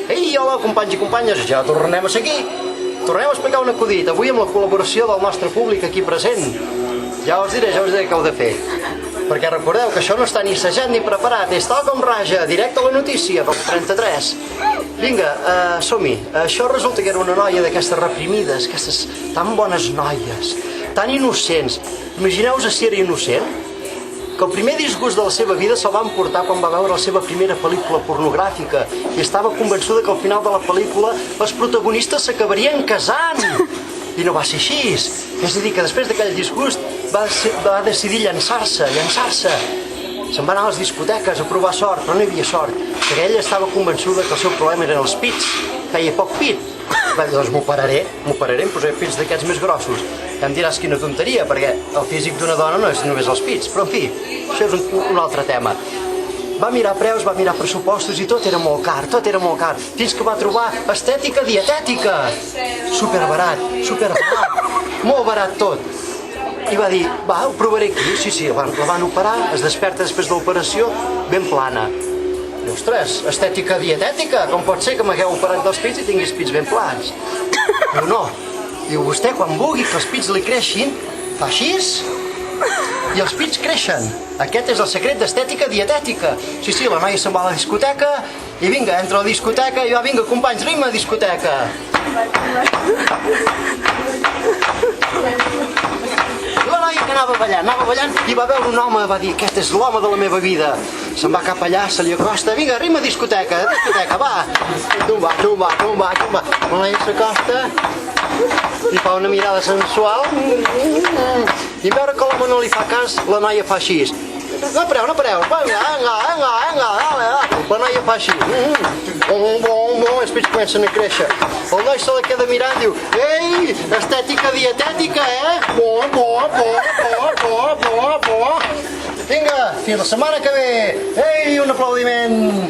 Ei, hola, companys i companyes, ja tornem a seguir. Tornem a explicar un acudit, avui amb la col·laboració del nostre públic aquí present. Ja us diré què heu de fer. Perquè recordeu que això no està ni assajat ni preparat, és tal com raja, directe a la notícia, del 33. Vinga, som-hi. Això resulta que era una noia d'aquestes reprimides, aquestes tan bones noies, tan innocents. Imagineu-vos si era innocent, que el primer disgust de la seva vida se'l va emportar quan va veure la seva primera pel·lícula pornogràfica i estava convençuda que al final de la pel·lícula els protagonistes s'acabarien casant. I no va ser així. És a dir, que després d'aquell disgust va decidir llançar-se. Se'n va anar a les discoteques a provar sort, però no hi havia sort, perquè ella estava convençuda que el seu problema eren els pits. Feia poc pit. Va dir, doncs m'ho pararé, em posaré pits d'aquests més grossos. Ja em diràs quina tonteria, perquè el físic d'una dona no és només els pits, però en fi, això és un altre tema. Va mirar preus, va mirar pressupostos i tot era molt car, fins que va trobar estètica dietètica. Superbarat, molt barat tot. I va dir, va, ho provaré aquí. Sí, la van operar, es desperta després de l'operació ben plana. I, ostres, estètica dietètica, com pot ser que m'hagueu operat dels pits i tinguis pits ben plans? Diu, no. Diu, vostè quan vulgui que els pits li creixin, fa així i els pits creixen. Aquest és el secret d'estètica dietètica. Sí, la noia se'n va a la discoteca i vinga, entra a la discoteca i va, vinga, companys, anem a la discoteca. La noia que anava ballant i va veure un home, va dir, aquest és l'home de la meva vida. Se'n va cap allà, se li acosta, vinga, anem a discoteca, va. Tumba. La noia s'acosta li fa una mirada sensual i veure que l'home no li fa cas, la noia fa així. No pareu, vinga, la noia fa així. Els pits comencen a créixer. El noi se la queda mirant i diu, ei, estètica dietètica, Vinga, fins la setmana que ve. Ei, un aplaudiment.